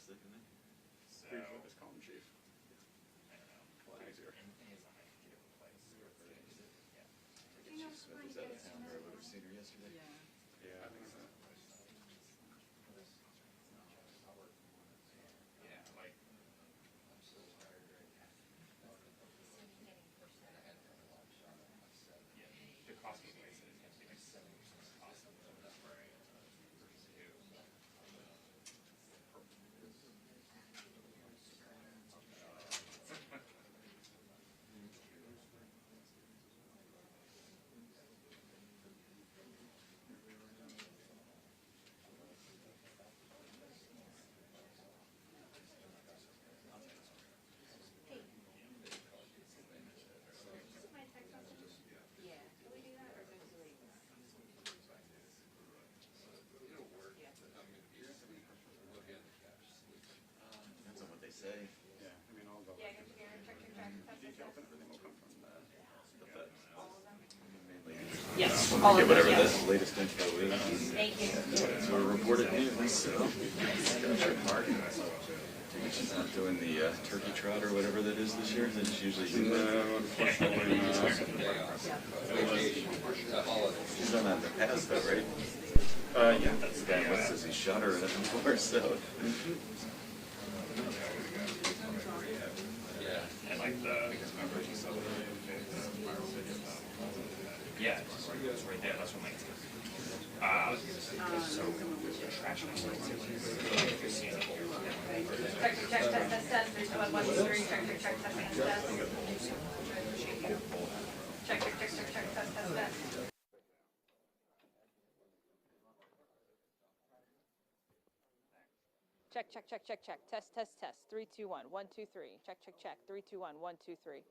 sick, isn't he? So just call him Chief. I don't know. A lot easier. And he's on like a different place. Yeah. Chief Smith was out of town, or I would have seen her yesterday. Yeah, I think so. Yeah, like I'm so tired right now. Yeah, the cost of place is going to be like 70% cost of the spray versus two. Depends on what they say. Yeah, I mean, all the details and everything will come from the feds. Yes, all of Whatever those, yes. the latest info is. Thank you. It's sort of reported news, so. She's not doing the turkey trot or whatever that is this year. That's usually. No, unfortunately, She's done that in the past, though, right? yeah. That's the guy who says he shot her in it before, so. Yeah, and like the remember she saw the yeah, it's right there. That's what my so trash and like if you're seeing it here. Check, test, 3, 2, 1, 1, 2, 3, check, test, test. Check, test. Check. Test. 3, 2, 1, 1, 2, 3. Check. 3, 2, 1, 1, 2, 3.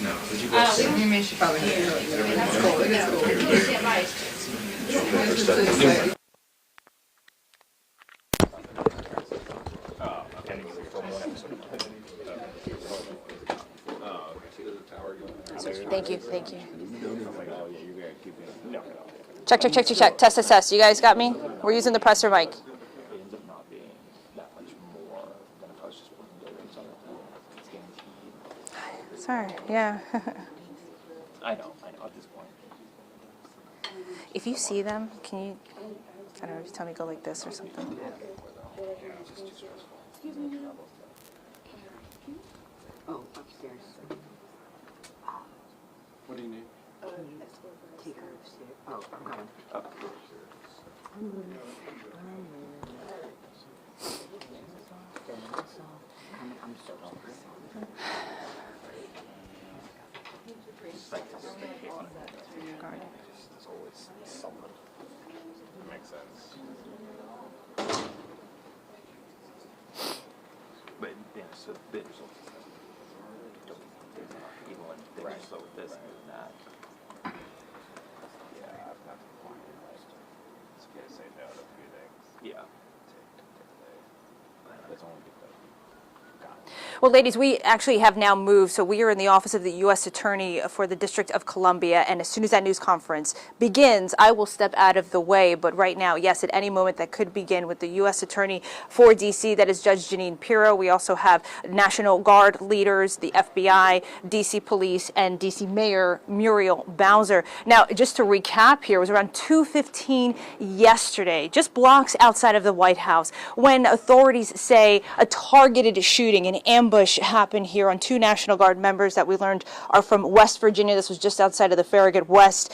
No, did you go? You mean she probably did. That's cool. Thank you. Check. Test. You guys got me? We're using the presser mic. Ends up not being that much more than if I was just putting buildings on it. It's guaranteed. Sorry, yeah. I know, at this point. If you see them, can you, I don't know, just tell me to go like this or something? Oh, upstairs. What do you need? Take her upstairs. Oh, I'm going. I'm so sorry. There's always something. Makes sense. But yeah, so the bid results even when they were slow with this and that. Yeah, I've got to find it's okay to say no to a few things. Yeah. That's only because Well, ladies, we actually have now moved, so we are in the office of the U.S. Attorney for the District of Columbia, and as soon as that news conference begins, I will step out of the way. But right now, yes, at any moment that could begin with the U.S. Attorney for D.C., that is Judge Jeanine Pirro. We also have National Guard leaders, the FBI, D.C. Police, and D.C. Mayor Muriel Bowser. Now, just to recap here, it was around 2:15 yesterday, just blocks outside of the White House, when authorities say a targeted shooting, an ambush happened here on two National Guard members that we learned are from West Virginia. This was just outside of the Farragut West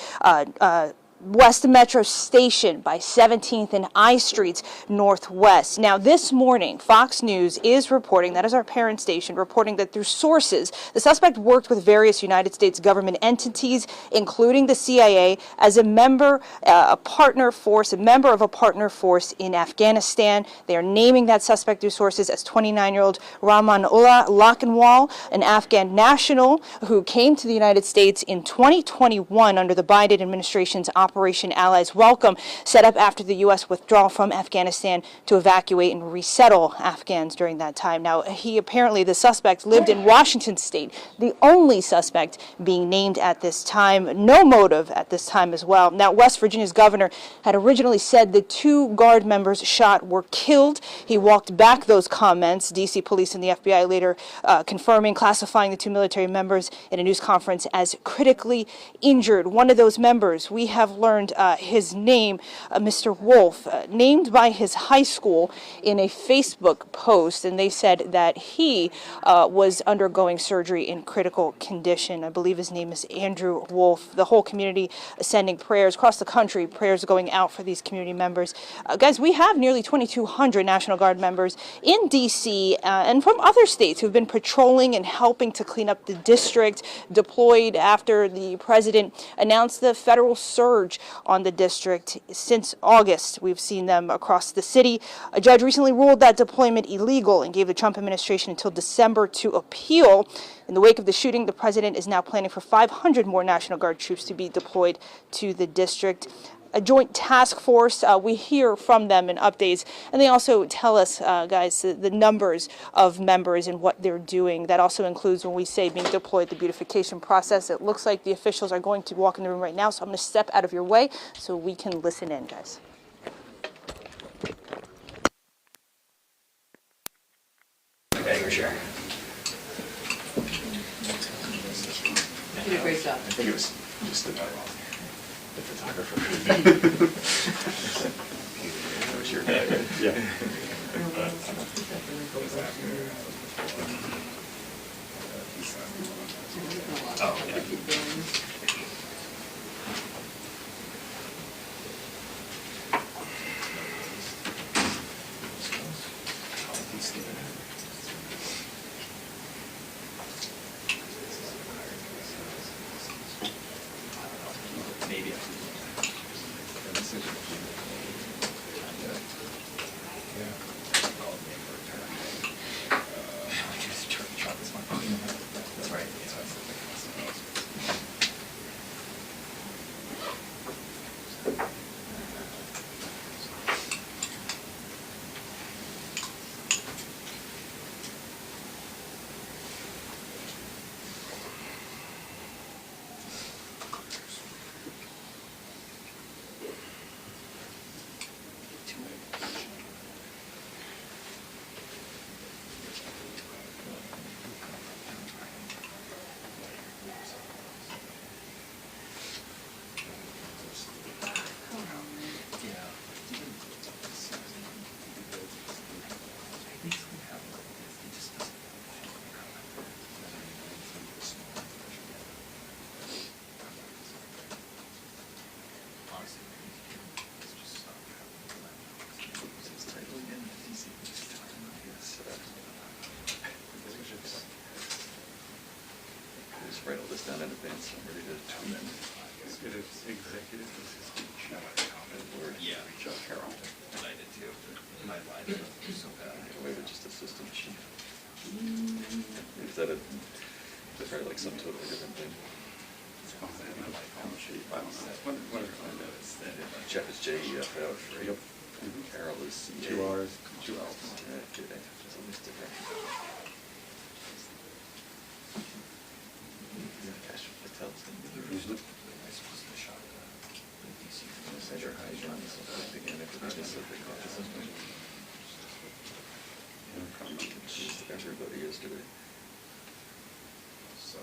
West Metro Station by 17th and I Streets Northwest. Now, this morning, Fox News is reporting, that is our parent station, reporting that through sources, the suspect worked with various United States government entities, including the CIA, as a member, a partner force in Afghanistan. They are naming that suspect through sources as 29-year-old Rahmanullah Lakhanwal, an Afghan national who came to the United States in 2021 under the Biden administration's Operation Allies Welcome, set up after the U.S. withdrawal from Afghanistan to evacuate and resettle Afghans during that time. Now, the suspect lived in Washington State, the only suspect being named at this time. No motive at this time as well. Now, West Virginia's governor had originally said the 2 Guard members shot were killed. He walked back those comments. D.C. police and the FBI later classifying the 2 military members in a news conference as critically injured. One of those members, we have learned his name, Mr. Wolf, named by his high school in a Facebook post, and they said that he was undergoing surgery in critical condition. I believe his name is Andrew Wolf. The whole community sending prayers across the country, prayers going out for these community members. Guys, we have nearly 2,200 National Guard members in D.C. And from other states who've been patrolling and helping to clean up the district, deployed after the president announced the federal surge on the district. Since August, we've seen them across the city. A judge recently ruled that deployment illegal and gave the Trump administration until December to appeal. In the wake of the shooting, the president is now planning for 500 more National Guard troops to be deployed to the district. A joint task force, we hear from them in updates, and they also tell us, guys, the numbers of members and what they're doing. That also includes, when we say being deployed, the beautification process. It looks like the officials are going to walk in the room right now, so I'm going to step out of your way so we can listen in, guys. Okay, your share. You did a great job. I think it was just about the photographer. That was your guy, right? Yeah. Oh, yeah. Maybe. That's right. Just write all this down in advance. I'm ready to tune in. Executive assistant. Yeah. John Carroll. And I did too. My line is so bad. Wait, just assistant chief. Is that a? That's probably like some totally different thing. Chief. I don't know. Jeff is JEFF, right? Yep. Carroll is CA. 2 R's. 2 L's. Yeah, good. It's always different. Kash, Patel's going to be there. Measure high John, so again, if it's just a big office. Everybody yesterday. So,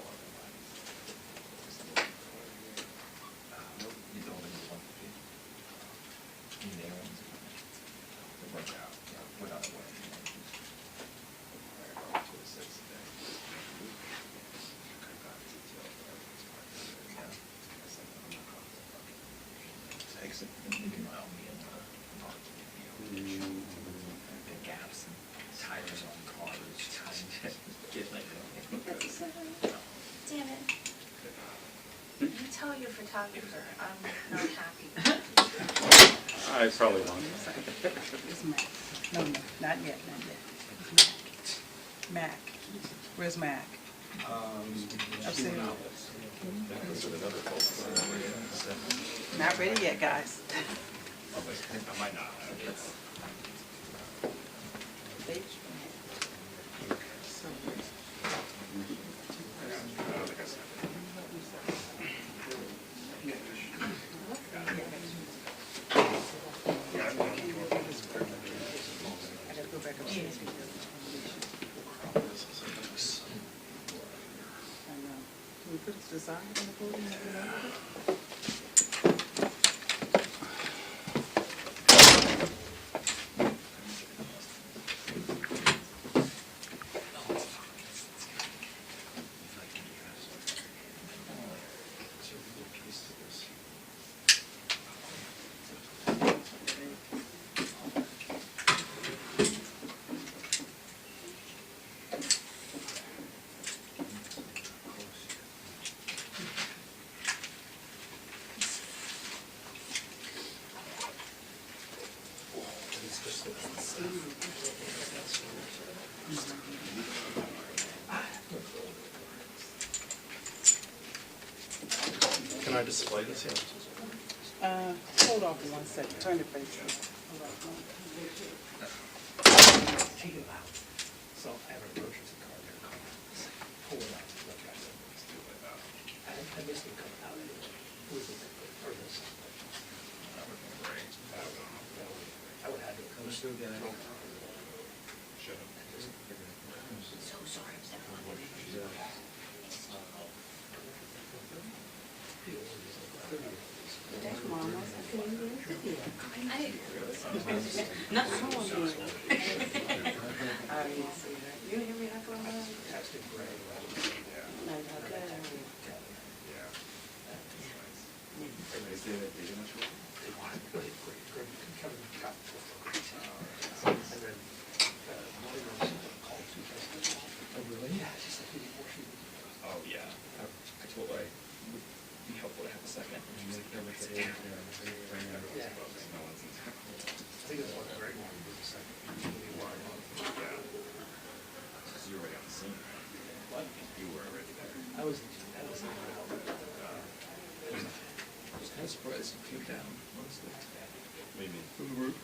you don't want to be. Work out, without a way. photographer. I'm not happy. I probably won't. It's Mac. No, no, not yet, not yet. It's Mac. Mac. Where's Mac? Upstairs. Not ready yet, guys. I might not have. I gotta go back upstairs. I know. Can we put the design on the podium? Can I display this here? Hold on for 1 second. Turn it face. Hold on. Take it out. So I have an emergency card in the car. Pull it out. Look at it. Let's do it. I basically come out anyway. Who is it? Or this? That would be great. I would have to. Let's do that. Shut up. So sorry. Not so much. I didn't see that. You didn't hear me after all that? Oh, yeah. I told her it would be helpful to have a second. I think it's one great one. Yeah. Because you were already on the scene. What? You were already there. I was kind of surprised you came down, honestly. What do you mean? From the roof?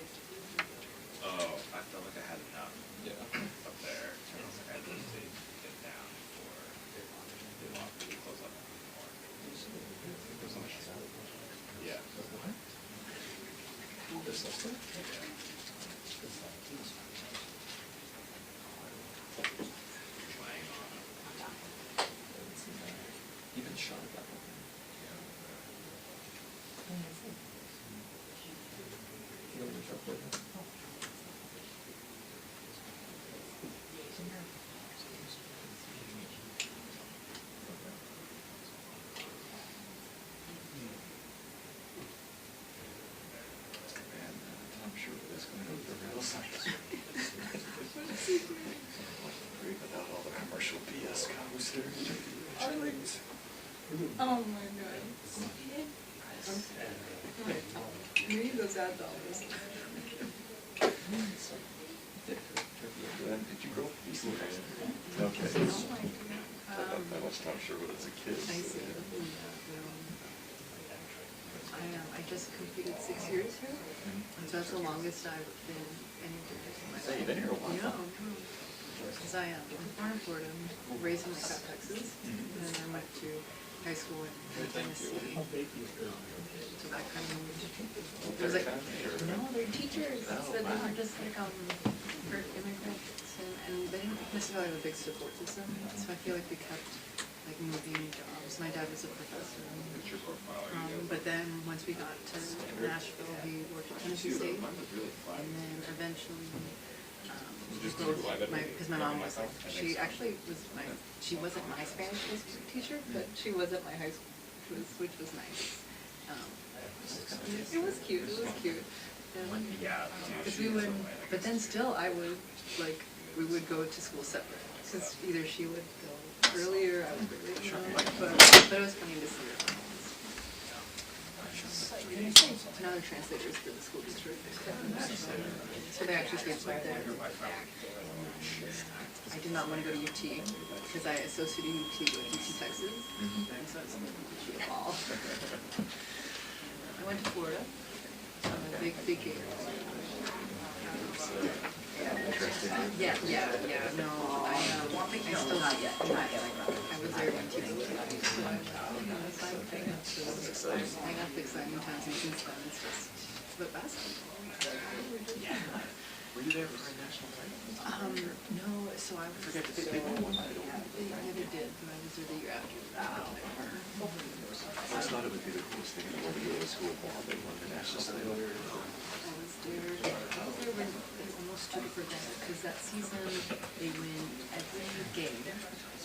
Oh, I felt like I had enough. Yeah. Up there. I was like, I need to get down before they want to close up more. Yeah. What? There's stuff there? Yeah. You've been shot at that one. You know what you're talking about? Man, I'm sure that's going to go to the real science. Without all the commercial BS comes there. Oh my god. Maybe those ad dollars. Did you grow up easily? Okay. That much time sure when it's a kid. I see. I just completed 6 years here, and so that's the longest I've been anywhere in my life. You've been here a while. No. Because I'm born in Florida, raised in South Texas, and then I went to high school in Tennessee. So that kind of moved. It was like, no, they're teachers. So they were just like for immigrants, and they didn't necessarily have a big support system. So I feel like we kept like moving jobs. My dad was a professor. But then once we got to Nashville, he worked at Tennessee State, and then eventually. Because my mom was like, she actually was she wasn't my Spanish teacher, but she was at my high school, which was nice. It was cute. Yeah. Because we would, but then still I would, like, we would go to school separate. Because either she would go earlier, I would go later, but it was funny to see her. now they're translators for the school district. So they actually stayed put there. I did not want to go to UT because I associated UT with UT Texas, and so it's like UT of all. I went to Florida. Big Gator. Yeah. No, I still not yet. I was there when teaching. So I got the exciting times, and since then it's just the best. Were you there for a national title? No, so I was. Forget to say they won. Yeah, they did, but I was there the year after. I thought it would be the coolest thing in the world to go to a school ball. They won the national title. I was there when they almost took it for granted, because that season they win every game,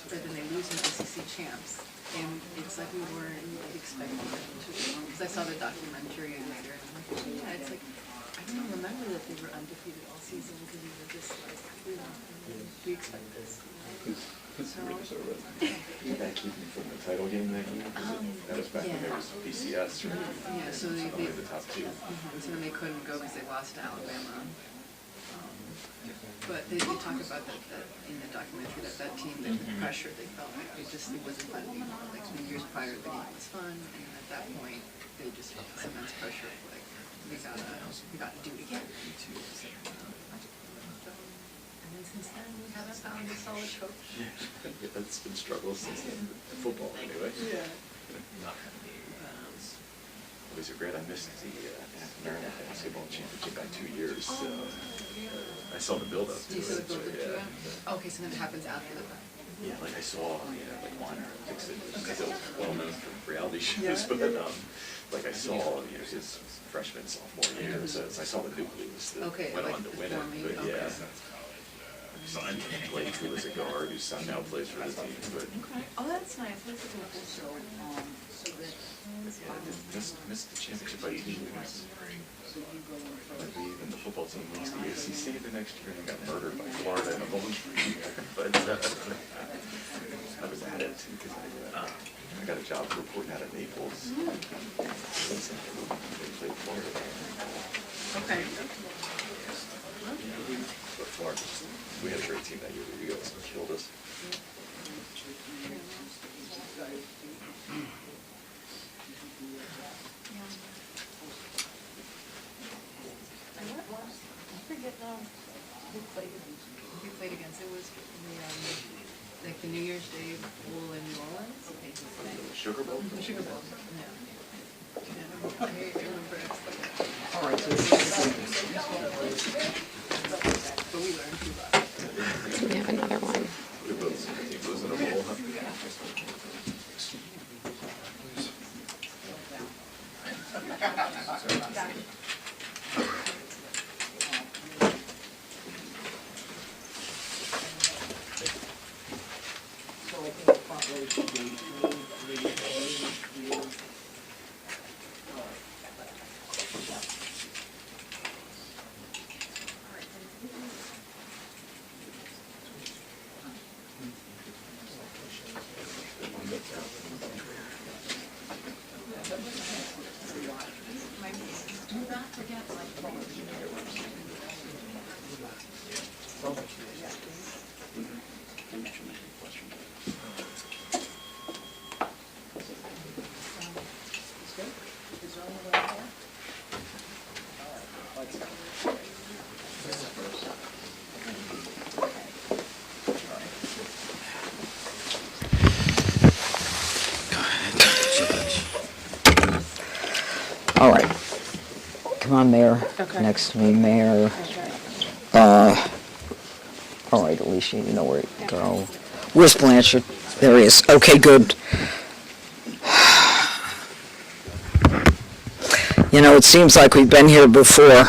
but then they lose in SEC champs. And it's like we weren't expecting them to, because I saw the documentary later, and I'm like, oh yeah, it's like, I don't remember that they were undefeated all season, because we were just like, we expect this. Did that keep me from the title game that year? That was back when there was BCS, right? Yeah, so they Only the top two. so then they couldn't go because they lost to Alabama. But they talk about that in the documentary, that team, the pressure they felt like it wasn't fun anymore. Like the years prior, the game was fun, and at that point, they just felt this immense pressure of like, we gotta do it again. And then since then, we haven't found a solid coach. Yeah, that's been struggles since then. Football, anyway. Yeah. These are great. I missed the American Basketball Championship by 2 years. So I saw the build-up to Do you see the it. So, build-up to yeah. it? Okay, so then it happens after the fact. Yeah, like I saw, like one, because it was well known for reality shows, but like I saw, his freshman, sophomore year, so I saw the nucleus that went on to win it. But yeah, son played, who was a guard, whose son now plays for the team. But Oh, that's nice. That's a cool show. missed the championship by 8 years. Like even the football team wins the ACC the next year and got murdered by Florida in a bowling green. But I was at it too because I got a job reporting out of Naples. They played Florida. Okay. But Florida, we had a great team that year. You guys killed us. We played against, it was like the New Year's Day Bowl in New Orleans. Sugar Bowl? Sugar Bowl, yeah. I remember it. All right, But we learned too much. We have another one. We both teams was in a bowl, huh? All right. Come on, Mayor. Okay. Next to me, Mayor. All right, Alicia, you know where to go. Where's Blanchard? There he is. Okay, good. You know, it seems like we've been here before.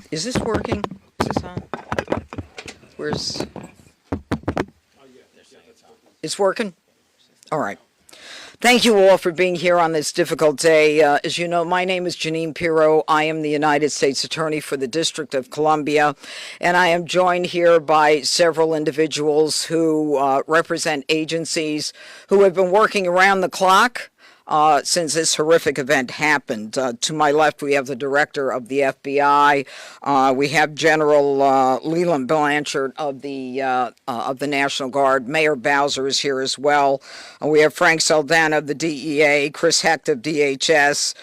Is this working? Is this on? Where's... It's working? All right. Thank you all for being here on this difficult day. As you know, my name is Jeanine Pirro. I am the United States Attorney for the District of Columbia, and I am joined here by several individuals who represent agencies who have been working around the clock since this horrific event happened. To my left, we have the director of the FBI. We have General Leland Blanchard of the National Guard. Mayor Bowser is here as well. We have Frank Saldana of the DEA, Chris Hecht of DHS,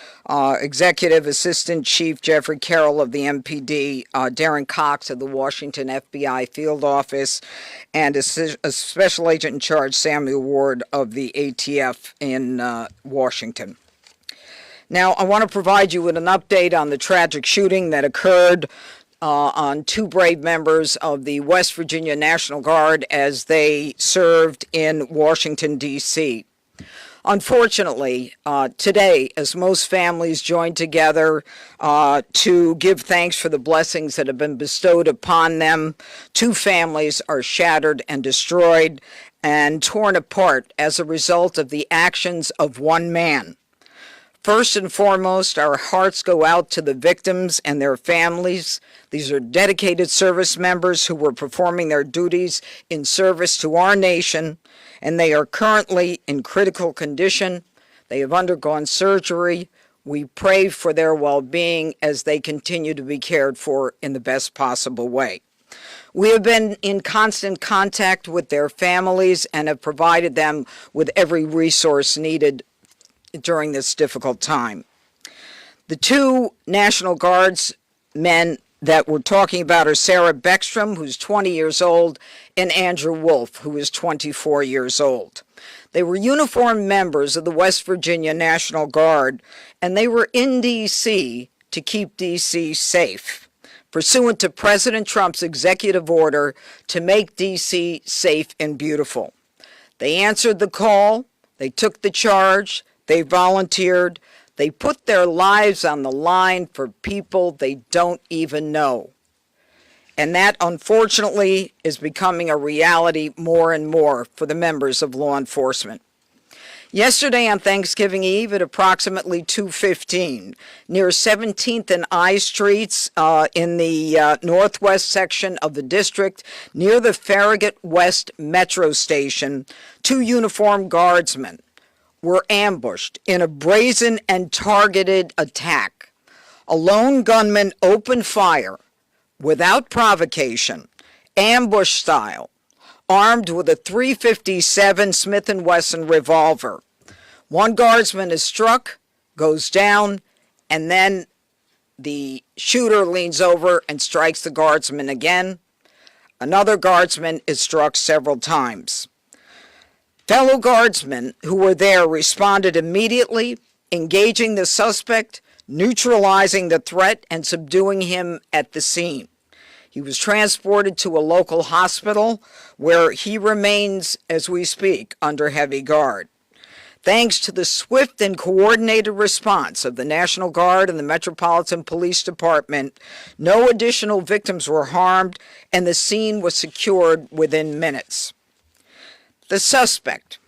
Executive Assistant Chief Jeffrey Carroll of the MPD, Darren Cox of the Washington FBI Field Office, and a Special Agent in Charge, Samuel Ward of the ATF in Washington. Now, I want to provide you with an update on the tragic shooting that occurred on two brave members of the West Virginia National Guard as they served in Washington, D.C. Unfortunately, today, as most families join together to give thanks for the blessings that have been bestowed upon them, two families are shattered and destroyed and torn apart as a result of the actions of one man. First and foremost, our hearts go out to the victims and their families. These are dedicated service members who were performing their duties in service to our nation, and they are currently in critical condition. They have undergone surgery. We pray for their well-being as they continue to be cared for in the best possible way. We have been in constant contact with their families and have provided them with every resource needed during this difficult time. The two National Guardsmen that we're talking about are Sarah Beckstrom, who's 20 years old, and Andrew Wolf, who is 24 years old. They were uniformed members of the West Virginia National Guard, and they were in D.C. to keep D.C. safe, pursuant to President Trump's executive order to make D.C. safe and beautiful. They answered the call, they took the charge, they volunteered, they put their lives on the line for people they don't even know. And that, unfortunately, is becoming a reality more and more for the members of law enforcement. Yesterday on Thanksgiving Eve at approximately 2:15, near 17th and I Streets in the northwest section of the district, near the Farragut West Metro Station, two uniformed guardsmen were ambushed in a brazen and targeted attack. A lone gunman opened fire without provocation, ambush style, armed with a .357 Smith & Wesson revolver. One guardsman is struck, goes down, and then the shooter leans over and strikes the guardsman again. Another guardsman is struck several times. Fellow guardsmen who were there responded immediately, engaging the suspect, neutralizing the threat, and subduing him at the scene. He was transported to a local hospital where he remains, as we speak, under heavy guard. Thanks to the swift and coordinated response of the National Guard and the Metropolitan Police Department, no additional victims were harmed, and the scene was secured within minutes. The suspect,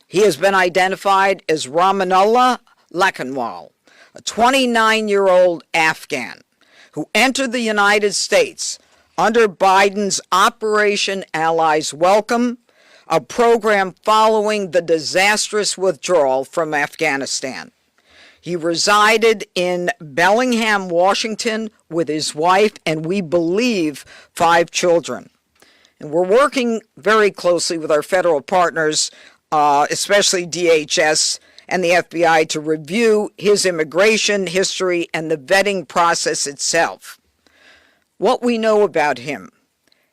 he has been identified as Ramanullah Lakhanwal, a 29-year-old Afghan who entered the United States under Biden's Operation Allies Welcome, a program following the disastrous withdrawal from Afghanistan. He resided in Bellingham, Washington, with his wife and, we believe, 5 children. And we're working very closely with our federal partners, especially DHS and the FBI, to review his immigration history and the vetting process itself. What we know about him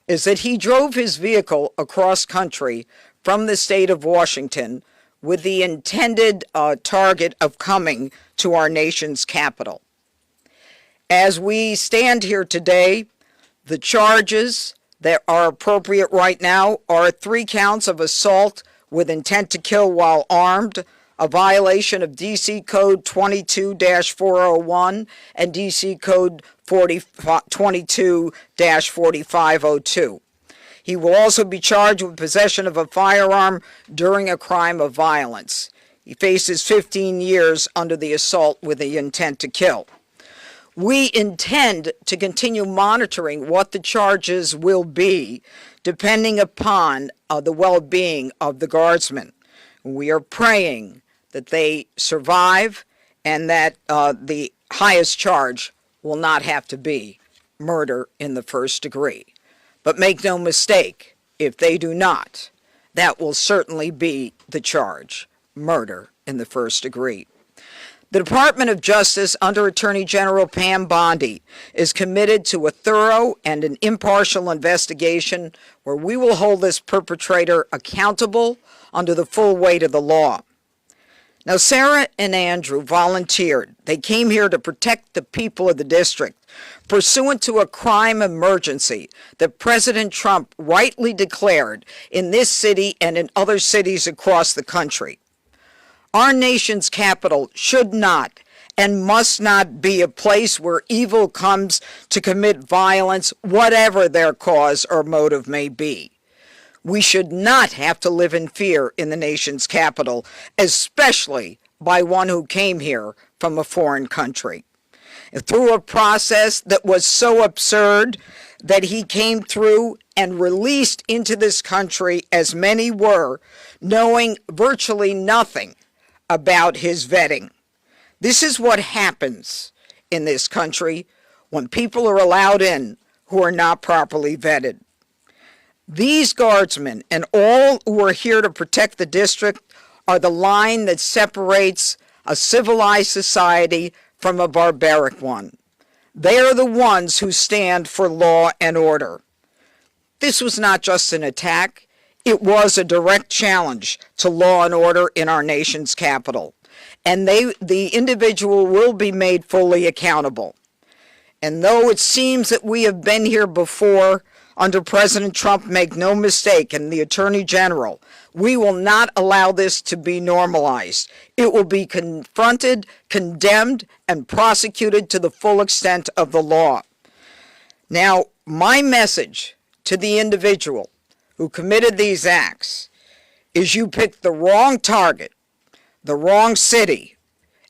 is that he drove his vehicle across country from the state of Washington with the intended target of coming to our nation's capital. As we stand here today, the charges that are appropriate right now are 3 counts of assault with intent to kill while armed, a violation of D.C. Code 22-401 and D.C. Code 22-4502. He will also be charged with possession of a firearm during a crime of violence. He faces 15 years under the assault with the intent to kill. We intend to continue monitoring what the charges will be, depending upon the well-being of the guardsmen. We are praying that they survive and that the highest charge will not have to be murder in the first degree. But make no mistake, if they do not, that will certainly be the charge, murder in the first degree. The Department of Justice under Attorney General Pam Bondi is committed to a thorough and an impartial investigation where we will hold this perpetrator accountable under the full weight of the law. Now, Sarah and Andrew volunteered. They came here to protect the people of the district pursuant to a crime emergency that President Trump rightly declared in this city and in other cities across the country. Our nation's capital should not and must not be a place where evil comes to commit violence, whatever their cause or motive may be. We should not have to live in fear in the nation's capital, especially by one who came here from a foreign country. Through a process that was so absurd that he came through and released into this country, as many were, knowing virtually nothing about his vetting. This is what happens in this country when people are allowed in who are not properly vetted. These guardsmen and all who are here to protect the district are the line that separates a civilized society from a barbaric one. They are the ones who stand for law and order. This was not just an attack, it was a direct challenge to law and order in our nation's capital. And the individual will be made fully accountable. And though it seems that we have been here before under President Trump, make no mistake, and the Attorney General, we will not allow this to be normalized. It will be confronted, condemned, and prosecuted to the full extent of the law. Now, my message to the individual who committed these acts is you picked the wrong target, the wrong city,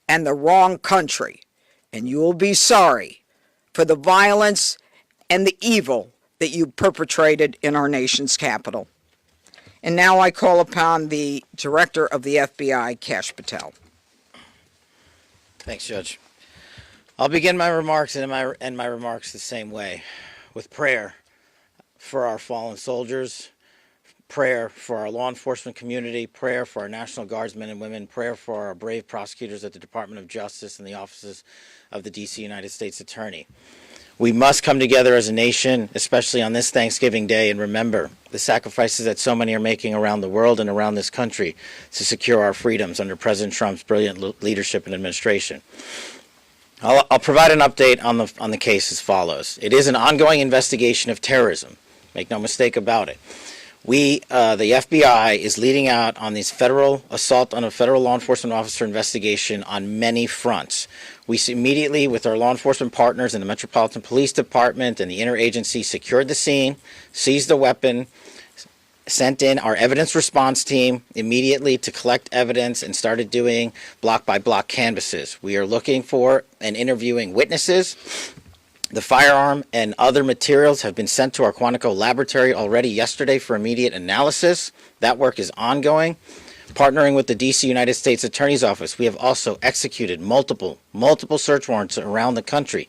and the wrong country, and you will be sorry for the violence and the evil that you perpetrated in our nation's capital. And now I call upon the Director of the FBI, Kash Patel. Thanks, Judge. I'll begin my remarks and end my remarks the same way, with prayer for our fallen soldiers, prayer for our law enforcement community, prayer for our National Guardsmen and women, prayer for our brave prosecutors at the Department of Justice and the offices of the D.C. United States Attorney. We must come together as a nation, especially on this Thanksgiving Day, and remember the sacrifices that so many are making around the world and around this country to secure our freedoms under President Trump's brilliant leadership and administration. I'll provide an update on the case as follows. It is an ongoing investigation of terrorism. Make no mistake about it. The FBI is leading out on this federal assault on a federal law enforcement officer investigation on many fronts. We immediately, with our law enforcement partners in the Metropolitan Police Department and the interagency, secured the scene, seized the weapon, sent in our evidence response team immediately to collect evidence, and started doing block-by-block canvasses. We are looking for and interviewing witnesses. The firearm and other materials have been sent to our Quantico laboratory already yesterday for immediate analysis. That work is ongoing. Partnering with the D.C. United States Attorney's Office, we have also executed multiple search warrants around the country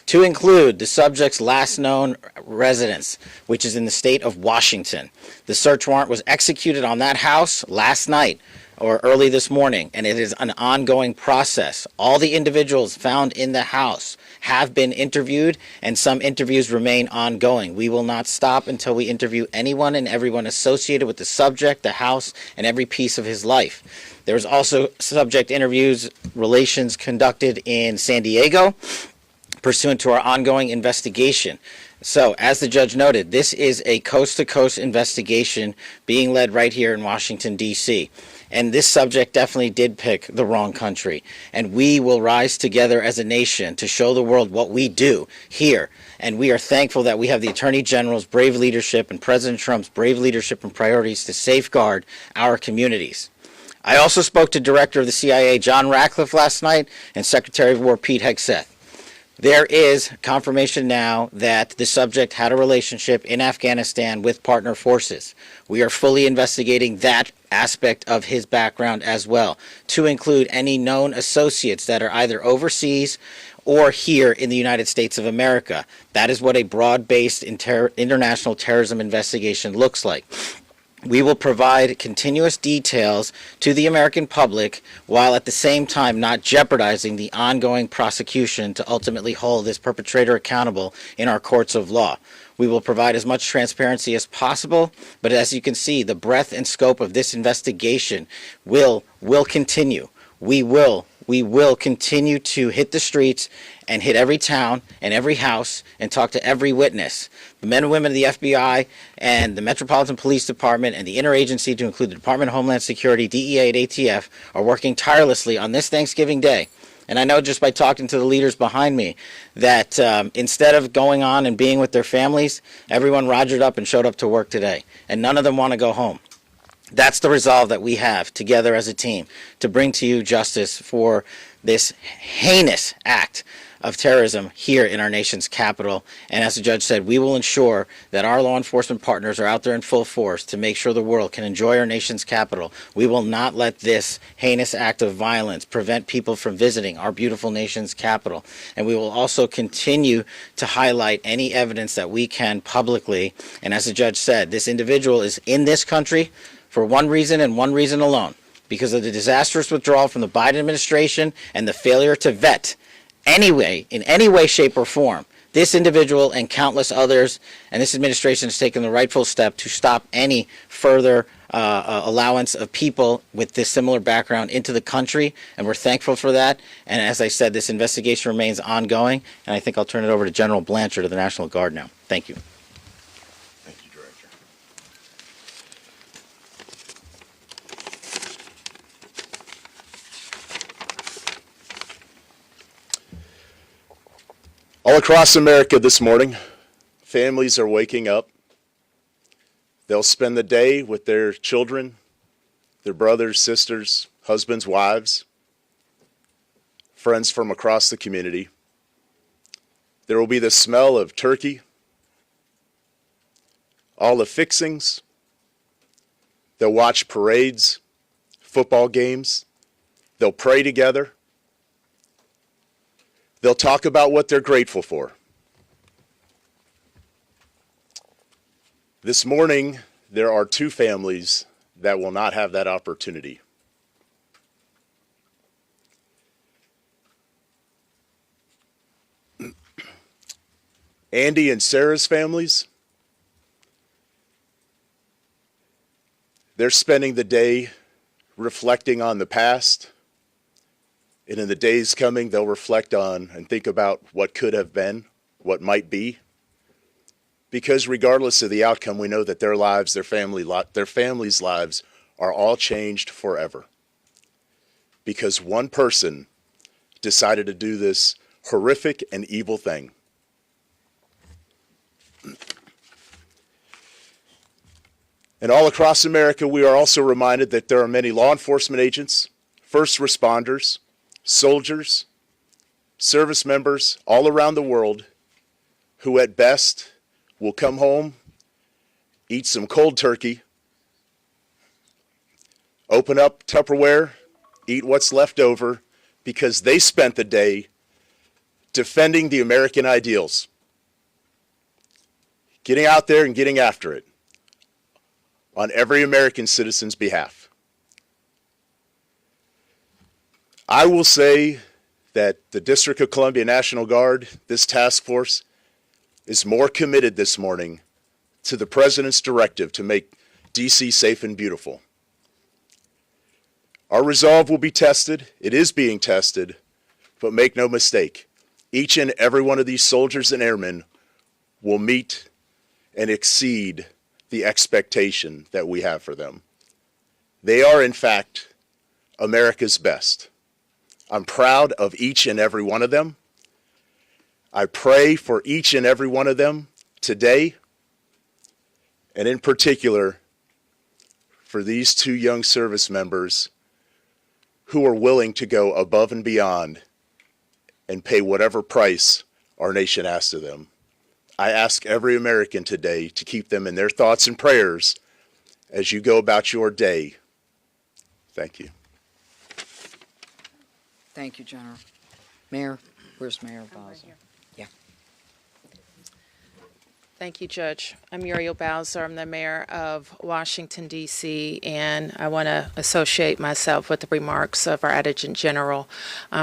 to include the subject's last known residence, which is in the state of Washington. The search warrant was executed on that house last night or early this morning, and it is an ongoing process. All the individuals found in the house have been interviewed, and some interviews remain ongoing. We will not stop until we interview anyone and everyone associated with the subject, the house, and every piece of his life. There's also subject interviews, relations conducted in San Diego, pursuant to our ongoing investigation. So, as the judge noted, this is a coast-to-coast investigation being led right here in Washington, D.C., and this subject definitely did pick the wrong country. And we will rise together as a nation to show the world what we do here. And we are thankful that we have the Attorney General's brave leadership and President Trump's brave leadership and priorities to safeguard our communities. I also spoke to Director of the CIA, John Ratcliffe, last night, and Secretary of War, Pete Hegseth. There is confirmation now that the subject had a relationship in Afghanistan with partner forces. We are fully investigating that aspect of his background as well, to include any known associates that are either overseas or here in the United States of America. That is what a broad-based international terrorism investigation looks like. We will provide continuous details to the American public while at the same time not jeopardizing the ongoing prosecution to ultimately hold this perpetrator accountable in our courts of law. We will provide as much transparency as possible, but as you can see, the breadth and scope of this investigation will continue. We will continue to hit the streets and hit every town and every house and talk to every witness. The men and women of the FBI and the Metropolitan Police Department and the interagency, to include the Department of Homeland Security, DEA, and ATF, are working tirelessly on this Thanksgiving Day. And I know just by talking to the leaders behind me that instead of going on and being with their families, everyone rogered up and showed up to work today. And none of them want to go home. That's the resolve that we have together as a team to bring to you justice for this heinous act of terrorism here in our nation's capital. And as the judge said, we will ensure that our law enforcement partners are out there in full force to make sure the world can enjoy our nation's capital. We will not let this heinous act of violence prevent people from visiting our beautiful nation's capital. And we will also continue to highlight any evidence that we can publicly. And as the judge said, this individual is in this country for one reason and one reason alone, because of the disastrous withdrawal from the Biden administration and the failure to vet anyway, in any way, shape, or form, this individual and countless others, and this administration has taken the rightful step to stop any further allowance of people with this similar background into the country, and we're thankful for that. And as I said, this investigation remains ongoing, and I think I'll turn it over to General Blanchard of the National Guard now. Thank you. Thank you, Director. All across America this morning, families are waking up. They'll spend the day with their children, their brothers, sisters, husbands, wives, friends from across the community. There will be the smell of turkey, all the fixings. They'll watch parades, football games. They'll pray together. They'll talk about what they're grateful for. This morning, there are two families that will not have that opportunity. Andy and Sarah's families, they're spending the day reflecting on the past. And in the days coming, they'll reflect on and think about what could have been, what might be. Because regardless of the outcome, we know that their lives, their families' lives are all changed forever. Because one person decided to do this horrific and evil thing. And all across America, we are also reminded that there are many law enforcement agents, first responders, soldiers, service members all around the world who at best will come home, eat some cold turkey, open up Tupperware, eat what's left over, because they spent the day defending the American ideals, getting out there and getting after it on every American citizen's behalf. I will say that the District of Columbia National Guard, this task force, is more committed this morning to the President's directive to make D.C. safe and beautiful. Our resolve will be tested. It is being tested, but make no mistake, each and every one of these soldiers and airmen will meet and exceed the expectation that we have for them. They are, in fact, America's best. I'm proud of each and every one of them. I pray for each and every one of them today, and in particular, for these two young service members who are willing to go above and beyond and pay whatever price our nation asks of them. I ask every American today to keep them in their thoughts and prayers as you go about your day. Thank you. Thank you, General. Mayor, where's Mayor Bowser? Yeah. Thank you, Judge. I'm Muriel Bowser. I'm the mayor of Washington, D.C., and I want to associate myself with the remarks of our Adjutant General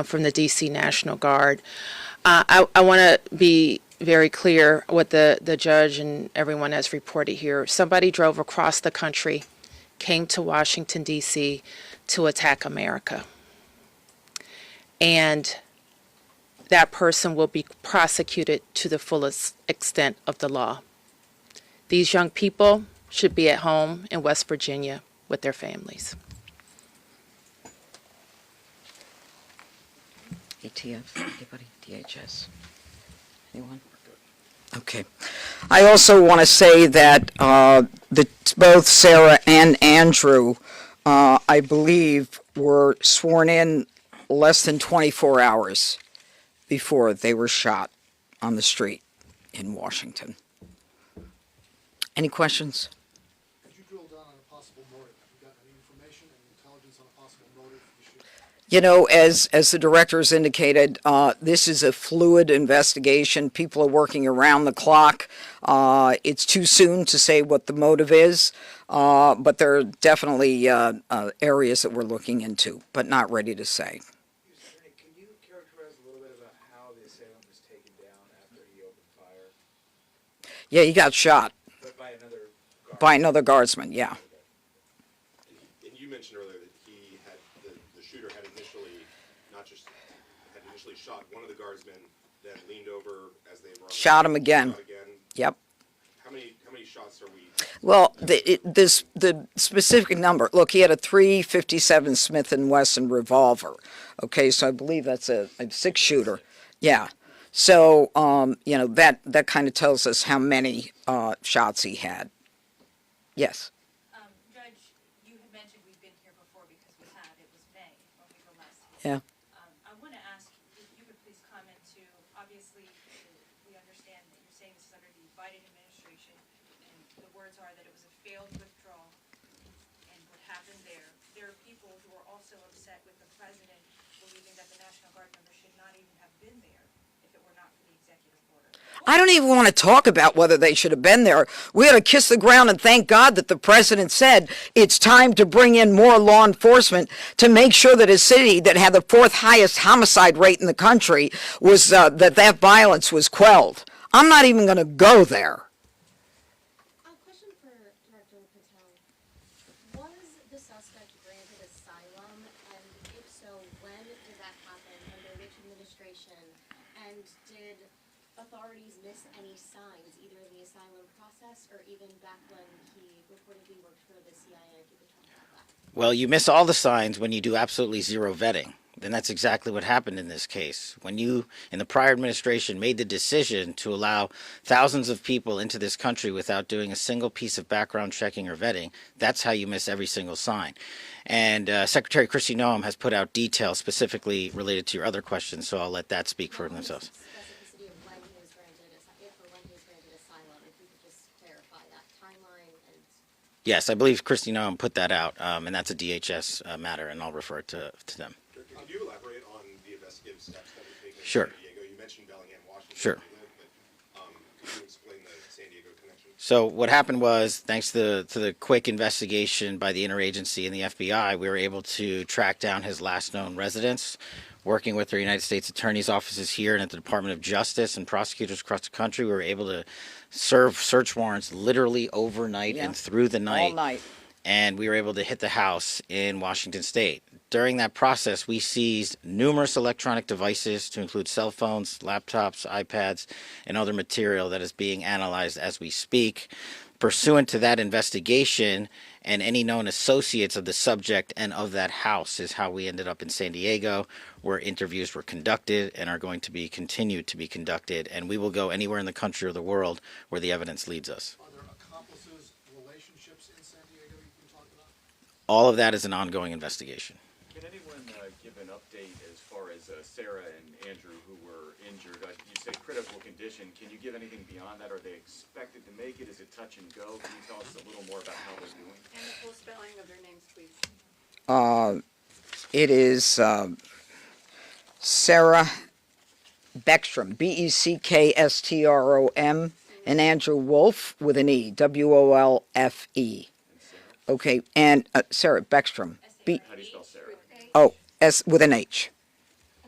from the D.C. National Guard. I want to be very clear what the judge and everyone has reported here. Somebody drove across the country, came to Washington, D.C. to attack America. And that person will be prosecuted to the fullest extent of the law. These young people should be at home in West Virginia with their families. ATF, anybody? DHS? Anyone? Okay. I also want to say that both Sarah and Andrew, I believe, were sworn in less than 24 hours before they were shot on the street in Washington. Any questions? Could you drill down on a possible motive? Have you got any information and intelligence on a possible motive for the shooting? You know, as the directors indicated, this is a fluid investigation. People are working around the clock. It's too soon to say what the motive is, but there are definitely areas that we're looking into, but not ready to say. Can you characterize a little bit about how the assailant was taken down after he opened fire? Yeah, he got shot But by another guard? by another guardsman, yeah. And you mentioned earlier that he had, the shooter had initially, shot one of the guardsmen, then leaned over as they were Shot him again. Yep. How many shots are we? Well, the specific number, look, he had a .357 Smith & Wesson revolver. Okay, so I believe that's a six-shooter. Yeah. So, you know, that kind of tells us how many shots he had. Yes. Judge, you had mentioned we've been here before because we had. It was May when we were last here. Yeah. I want to ask if you could please comment to, obviously, we understand that you're saying this is under the Biden administration, and the words are that it was a failed withdrawal, and what happened there. There are people who are also upset with the president believing that the National Guard members should not even have been there if it were not for the executive order. I don't even want to talk about whether they should have been there. We ought to kiss the ground and thank God that the president said it's time to bring in more law enforcement to make sure that a city that had the fourth highest homicide rate in the country was that violence was quelled. I'm not even going to go there. A question for Director Patel. Was the suspect granted asylum, and if so, when did that happen, under which administration, and did authorities miss any signs, either in the asylum process or even back when he reportedly worked for the CIA? If you could talk about that. Well, you miss all the signs when you do absolutely zero vetting. And that's exactly what happened in this case. When you, in the prior administration, made the decision to allow thousands of people into this country without doing a single piece of background checking or vetting, that's how you miss every single sign. And Secretary Kristi Noem has put out details specifically related to your other questions, so I'll let that speak for themselves. Specificity of when he was granted, if or when he was granted asylum, if you could just clarify that timeline and. Yes, I believe Kristi Noem put that out, and that's a DHS matter, and I'll refer it to them. Could you elaborate on the investigative steps that were taken Sure. in San Diego? You mentioned Bellingham, Washington. Sure. But could you explain the San Diego connection? So what happened was, thanks to the quick investigation by the interagency and the FBI, we were able to track down his last known residence, working with the United States Attorney's offices here and at the Department of Justice and prosecutors across the country. We were able to serve search warrants literally overnight and through the night. All night. And we were able to hit the house in Washington State. During that process, we seized numerous electronic devices to include cell phones, laptops, iPads, and other material that is being analyzed as we speak. Pursuant to that investigation and any known associates of the subject and of that house is how we ended up in San Diego, where interviews were conducted and are going to be continued to be conducted. And we will go anywhere in the country or the world where the evidence leads us. Are there accomplices, relationships in San Diego you can talk about? All of that is an ongoing investigation. Can anyone give an update as far as Sarah and Andrew who were injured? You say critical condition. Can you give anything beyond that? Are they expected to make it? Is it touch and go? Can you tell us a little more about how they're doing? And the full spelling of their names, please. It is Sarah Beckstrom, Beckstrom, and Andrew Wolfe with an E, Wolfe. Okay, and Sarah Beckstrom. How do you spell Sarah? Oh, S with an H.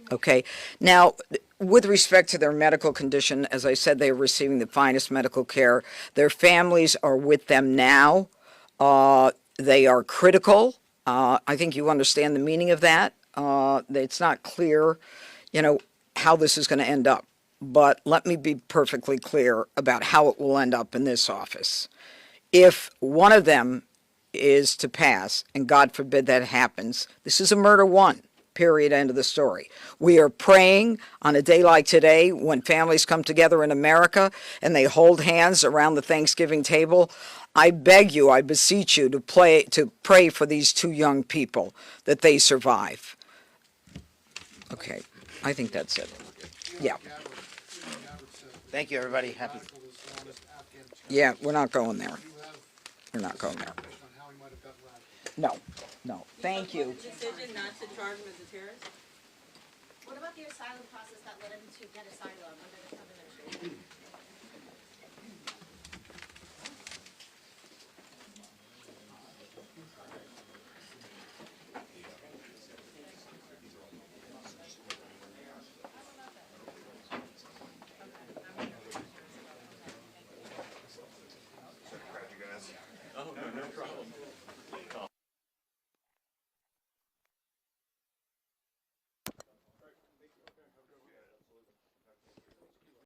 Okay. Now, with respect to their medical condition, as I said, they are receiving the finest medical care. Their families are with them now. They are critical. I think you understand the meaning of that. It's not clear, how this is going to end up. But let me be perfectly clear about how it will end up in this office. If one of them is to pass, and God forbid that happens, this is a murder one, period, end of the story. We are praying on a day like today when families come together in America and they hold hands around the Thanksgiving table. I beg you, I beseech you to pray for these two young people that they survive. Okay, I think that's it. Yeah. Thank you, everybody. Happy. Yeah, we're not going there. We're not going there. No. Thank you. Decision not to charge him as a terrorist? What about the asylum process that led him to get asylum under the Trump administration? Oh, no problem.